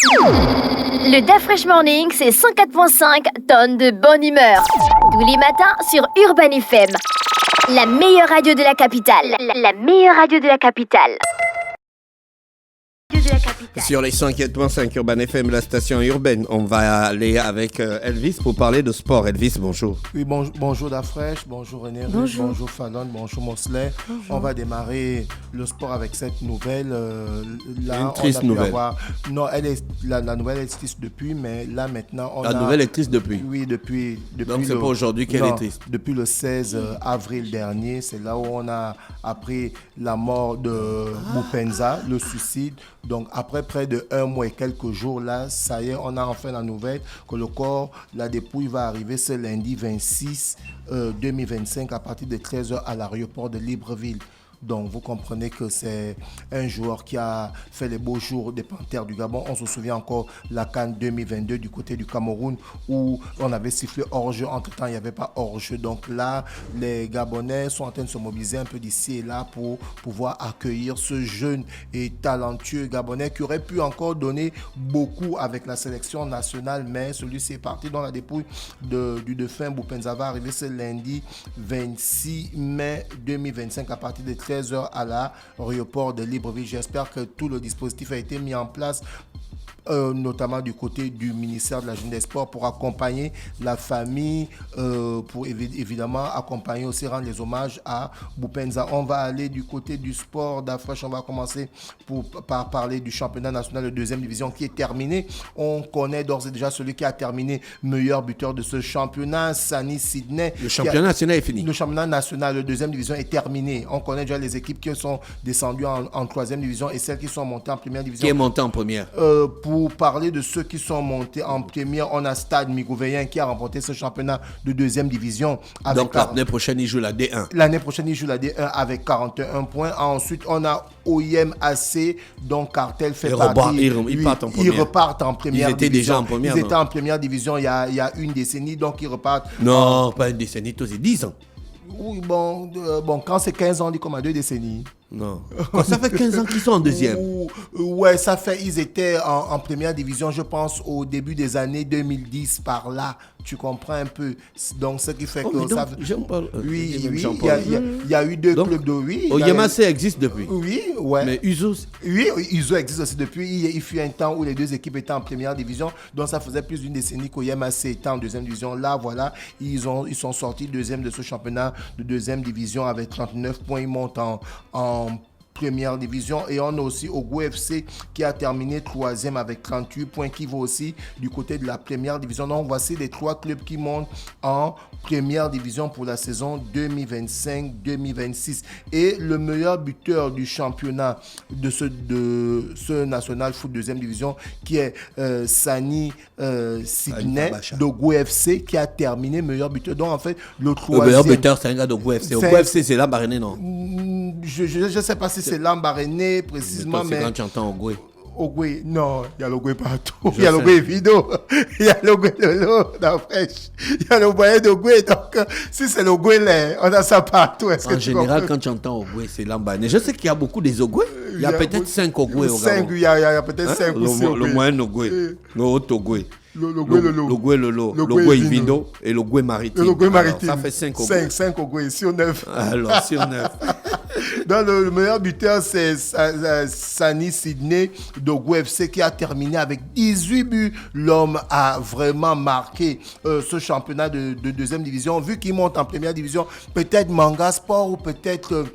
Le DAF Fresh Morning, c'est 104.5 tonnes de bonne humeur. Tous les matins sur Urban FM. La meilleure radio de la capitale. La meilleure radio de la capitale. Sur les 104.5 Urban FM, la station urbaine, on va aller avec Elvis pour parler de sport. Elvis, bonjour. Oui, bonjour Dafresh, bonjour René, bonjour Fallon, bonjour Mosley. On va démarrer le sport avec cette nouvelle. Là, une triste nouvelle. Non, la nouvelle est triste depuis, mais là maintenant La nouvelle est triste depuis. Oui, depuis donc c'est pas aujourd'hui qu'elle est triste. Depuis le 16 avril dernier, c'est là où on a appris la mort de Boupendza, le suicide. Donc après près de 1 mois et quelques jours, là, ça y est, on a enfin la nouvelle que le corps, la dépouille va arriver ce lundi 26 2025 à partir de 13h à l'aéroport de Libreville. Donc, vous comprenez que c'est un joueur qui a fait les beaux jours des Panthères du Gabon. On se souvient encore la CAN 2022 du côté du Cameroun où on avait sifflé hors-jeu. Entre-temps, il n'y avait pas hors-jeu. Donc là, les Gabonais sont en train de se mobiliser un peu d'ici et là pour pouvoir accueillir ce jeune et talentueux Gabonais qui aurait pu encore donner beaucoup avec la sélection nationale. Mais celui-ci est parti dans la dépouille du défunt Boupendza va arriver ce lundi 26 mai 2025 à partir de 13h à l'aéroport de Libreville. J'espère que tout le dispositif a été mis en place, notamment du côté du ministère de la Jeunesse des Sports pour accompagner la famille, pour évidemment accompagner aussi, rendre les hommages à Boupendza. On va aller du côté du sport d'Afresh. On va commencer par parler du championnat national de deuxième division qui est terminé. On connaît d'ores et déjà celui qui a terminé meilleur buteur de ce championnat, Sani Sidney. Le championnat national est fini. Le championnat national de deuxième division est terminé. On connaît déjà les équipes qui sont descendues en troisième division et celles qui sont montées en première division. Qui est monté en première? Pour parler de ceux qui sont montés en première, on a Stade Migouveyen qui a remporté ce championnat de deuxième division. Donc l'année prochaine, il joue la D1. L'année prochaine, il joue la D1 avec 41 points. Ensuite, on a OIM AC, dont Cartel fait partie. Ils partent en première. Ils repartent en première division. Ils étaient déjà en première. Ils étaient en première division il y a une décennie, donc ils repartent. Non, pas une décennie, c'est 10 ans. Oui, bon, quand c'est 15 ans, on dit comme à 2 décennies. Non. Quand ça fait 15 ans qu'ils sont en deuxième. Ouais, ils étaient en première division, je pense, au début des années 2010, par là. Tu comprends un peu. Donc, ce qui fait que ça. Oui, il y a eu deux clubs de. Oui. Oyemase existe depuis. Oui, ouais. Mais Uzo. Oui, Uzo existe aussi depuis. Il fut un temps où les deux équipes étaient en première division. Donc, ça faisait plus d'une décennie qu'Oyemase était en deuxième division. Là, voilà, ils sont sortis deuxième de ce championnat de deuxième division avec 39 points. Ils montent en première division et on a aussi Ogo FC qui a terminé troisième avec 38 points qui va aussi du côté de la première division. Donc voici les 3 clubs qui montent en première division pour la saison 2025-2026 et le meilleur buteur du championnat de ce National Foot deuxième division qui est Sani Sidney d'Ogo FC qui a terminé meilleur buteur. Donc en fait le troisième. Le meilleur buteur c'est un gars d'Ogo FC. Ogo FC c'est Lambaréné, non? Je ne sais pas si c'est Lambaréné précisément, mais... C'est quand tu entends Ogoué. Ogoué, non, il y a l'Ogoué partout. Il y a l'Ogoué Vido, il y a l'Ogoué Lolo, dans Fresh. Il y a l'Ogoué d'Ogoué. Donc, si c'est l'Ogoué, on a ça partout. En général, quand tu entends Ogoué, c'est Lambaréné. Je sais qu'il y a beaucoup des Ogoué. Il y a peut-être 5 Ogoué au Gabon. Il y a peut-être 5 aussi. Le moyen Ogoué, le haut Ogoué. L'Ogoué Lolo, l'Ogoué Vido et l'Ogoué Maritime. L'Ogoué Maritime. Ça fait 5 Ogoué. 5 Ogoué sur 9. Alors, sur 9. Donc, le meilleur buteur, c'est Sani Sidney d'Ogo FC qui a terminé avec 18 buts. L'homme a vraiment marqué ce championnat de deuxième division. Vu qu'il monte en première division, peut-être Manga Sport ou peut-être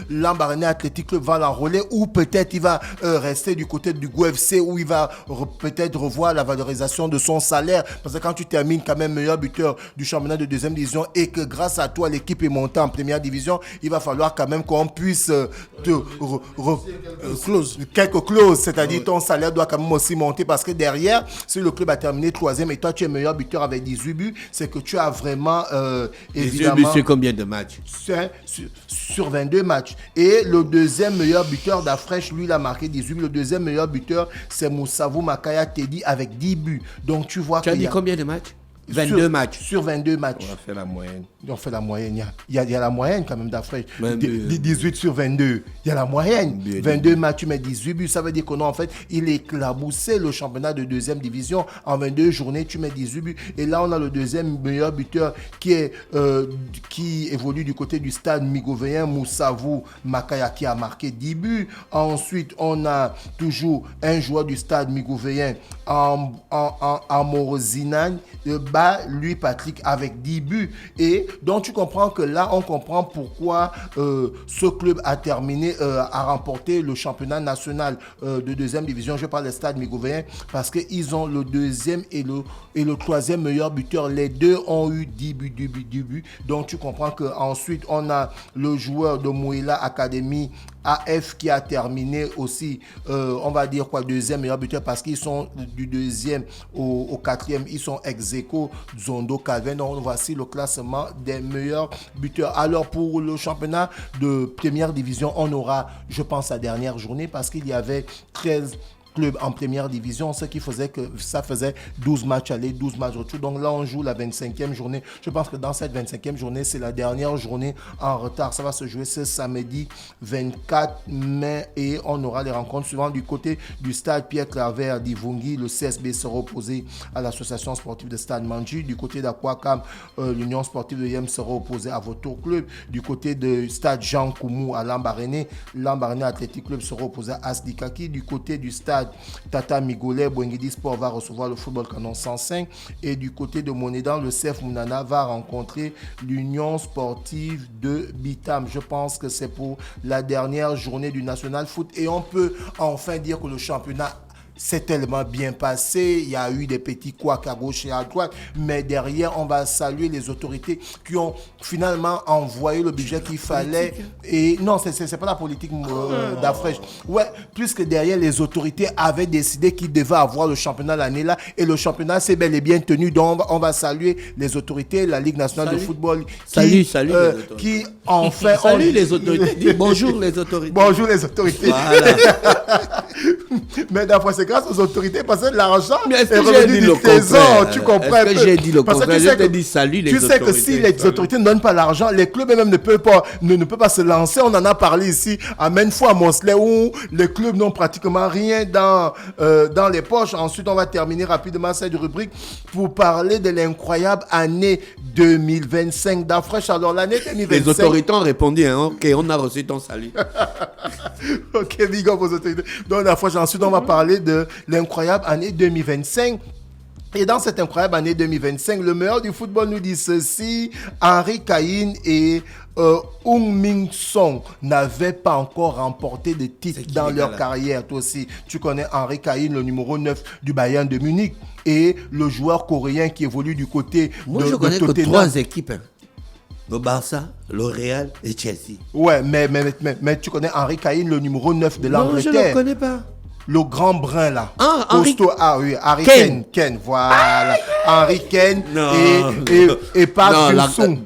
Lambaréné Athletic Club va l'enrôler ou peut-être il va rester du côté du Go FC où il va peut-être revoir la valorisation de son salaire. Parce que quand tu termines quand même meilleur buteur du championnat de deuxième division et que grâce à toi, l'équipe est montée en première division, il va falloir quand même qu'on puisse quelques clauses, c'est-à-dire ton salaire doit quand même aussi monter parce que derrière, si le club a terminé troisième et toi tu es meilleur buteur avec 18 buts, c'est que tu as vraiment évidemment... 18 buts sur combien de matchs? Sur 22 matchs. Et le deuxième meilleur buteur d'Afresh, lui, il a marqué 18 buts. Le deuxième meilleur buteur, c'est Moussavou Makaya Teddy avec 10 buts. Donc tu vois tu as dit combien de matchs? 22 matchs. Sur 22 matchs. On va faire la moyenne. On fait la moyenne. Il y a la moyenne quand même d'Afrique. Mais 18 sur 22. Il y a la moyenne. Bien 22 matchs, tu mets 18 buts. Ça veut dire que non, en fait, il éclaboussait le championnat de deuxième division. En 22 journées, tu mets 18 buts. Et là, on a le deuxième meilleur buteur qui évolue du côté du stade migovéen, Moussavou Makaya, qui a marqué 10 buts. Ensuite, on a toujours un joueur du stade migovéen, Amorozinan, lui, Patrick, avec 10 buts. Et donc, tu comprends que là, on comprend pourquoi ce club a terminé, a remporté le championnat national de deuxième division. Je parle des stades migovéens parce qu'ils ont le deuxième et le troisième meilleur buteur. Les deux ont eu 10 buts. Donc, tu comprends qu'ensuite, on a le joueur de Mouila Academy AF qui a terminé aussi, on va dire deuxième meilleur buteur parce qu'ils sont du deuxième au quatrième, ils sont ex-aequo, Zondo, Calvin. Donc voici le classement des meilleurs buteurs. Alors pour le championnat de première division, on aura, je pense, la dernière journée parce qu'il y avait 13 club en première division, ce qui faisait que ça faisait 12 matchs aller, 12 matchs retour. Donc là, on joue la 25e journée. Je pense que dans cette 25e journée, c'est la dernière journée en retard. Ça va se jouer ce samedi 24 mai et on aura les rencontres suivantes du côté du stade Pierre Claver d'Ivungi. Le CSB sera opposé à l'association sportive de Stade Mandji. Du côté d'Aquacam, l'Union sportive de Yem sera opposée à Vautour Club. Du côté du stade Jean Koumou à Lambaréné Athletic Club sera opposé à Asdikaki. Du côté du stade Tata Migolais, Bouengidi Sport va recevoir le football canon 105 et du côté de Monédan, le CF Mounana va rencontrer l'Union sportive de Bitam. Je pense que c'est pour la dernière journée du National Foot et on peut enfin dire que le championnat c'est tellement bien passé, il y a eu des petits couacs à gauche et à droite, mais derrière, on va saluer les autorités qui ont finalement envoyé le budget qu'il fallait. Et non, c'est pas la politique d'Afriche. Ouais, puisque derrière, les autorités avaient décidé qu'ils devaient avoir le championnat l'année là, et le championnat s'est bel et bien tenu. Donc, on va saluer les autorités, la Ligue nationale de football. Salut les autorités. Qui enfin... Salut les autorités. Dis bonjour les autorités. Bonjour les autorités. Voilà. Mais d'après c'est grâce aux autorités parce que l'argent est revenu du trésor, tu comprends un peu. J'ai dit le contraire, tu sais je te dis salut les autorités. Tu sais que si les autorités ne donnent pas l'argent, les clubs même ne peuvent pas se lancer. On en a parlé ici à maintes fois à Monsley où les clubs n'ont pratiquement rien dans les poches. Ensuite, on va terminer rapidement cette rubrique pour parler de l'incroyable année 2025 d'Afriche. Alors l'année 2025... Les autorités ont répondu, hein, ok, on a reçu ton salut. Ok, big up aux autorités. Donc d'Afriche, ensuite on va parler de l'incroyable année 2025. Et dans cette incroyable année 2025, le meilleur du football nous dit ceci: Henri Caïn et Heung Min Son n'avaient pas encore remporté de titre dans leur carrière. Toi aussi, tu connais Henri Caïn, le numéro 9 du Bayern de Munich, et le joueur coréen qui évolue du côté Moi, je connais que 3 équipes. Hein. Le Barça, le Real et Chelsea. Ouais, mais tu connais Henri Caïn, le numéro 9 de l'Angleterre. Non, je ne le connais pas. Le grand brun là. Ah, Henri Ken, voilà. Henri Ken et Park Jun-sung.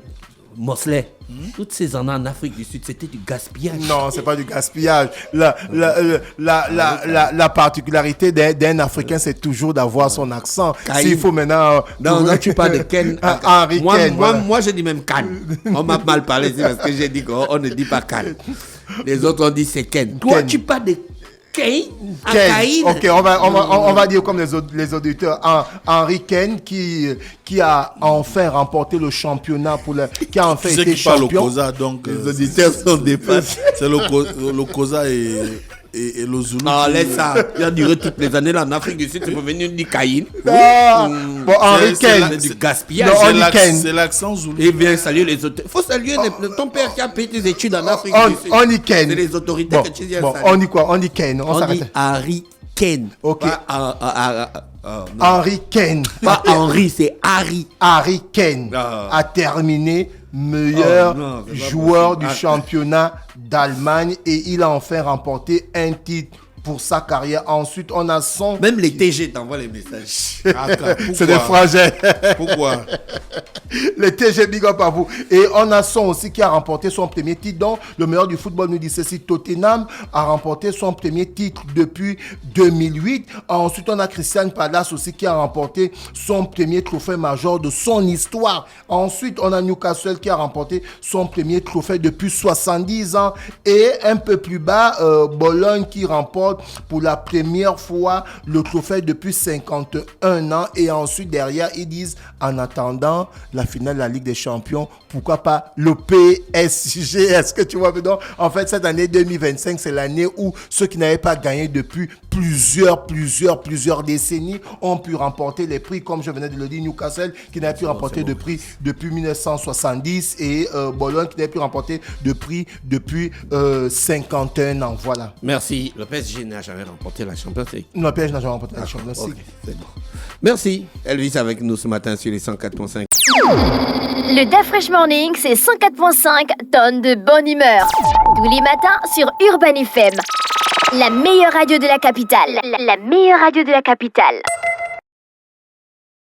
Mosley. Toutes ces années en Afrique du Sud, c'était du gaspillage. Non, c'est pas du gaspillage. La particularité d'un Africain, c'est toujours d'avoir son accent. S'il faut maintenant... Non, tu parles de Ken. Henri Ken. Moi, je dis même Can. On m'a mal parlé ici parce que j'ai dit qu'on ne dit pas Can. Les autres ont dit c'est Ken. Toi, tu parles de Ken. Ok, on va dire comme les auditeurs. Henri Ken qui a enfin remporté le championnat qui a enfin été champion. Le COSA, donc les auditeurs sont dépassés. C'est le COSA et le Zulu. Non, laisse ça. Il a duré toutes les années là en Afrique du Sud. Tu peux venir dire Caïn. Bon, Henri Ken. C'est du gaspillage. C'est l'accent Zulu. Et bien saluer les autorités. Il faut saluer ton père qui a payé tes études en Afrique du Sud. On dit Ken. C'est les autorités que tu dis. On dit quoi? On dit Ken. On dit Henri Ken. Ok. Henri Ken. Pas Henri, c'est Harry. Harry Ken a terminé meilleur joueur du championnat d'Allemagne et il a enfin remporté un titre pour sa carrière. Ensuite, on a Même les TG t'envoient les messages. C'est des frangins. Pourquoi? Les TG, big up à vous. Et on a Son aussi qui a remporté son premier titre. Donc, le meilleur du football nous dit ceci. Tottenham a remporté son premier titre depuis 2008. Ensuite, on a Christian Palace aussi qui a remporté son premier trophée major de son histoire. Ensuite, on a Newcastle qui a remporté son premier trophée depuis 70 ans. Et un peu plus bas, Bologne qui remporte pour la première fois le trophée depuis 51 ans. Et ensuite, derrière, ils disent, en attendant la finale de la Ligue des Champions, pourquoi pas le PSG? Est-ce que tu vois? Donc, en fait, cette année 2025, c'est l'année où ceux qui n'avaient pas gagné depuis plusieurs décennies ont pu remporter les prix, comme je venais de le dire, Newcastle qui n'avait pu remporter de prix depuis 1970 et Bologne qui n'avait pu remporter de prix depuis 51 ans. Voilà. Merci. Le PSG n'a jamais remporté la Champions League. Non, le PSG n'a jamais remporté la Champions League. Okay, c'est bon. Merci. Elvis avec nous ce matin sur les 104.5. Le DAF Fresh Morning, c'est 104.5 tonnes de bonne humeur. Tous les matins sur Urban FM. La meilleure radio de la capitale. La meilleure radio de la capitale.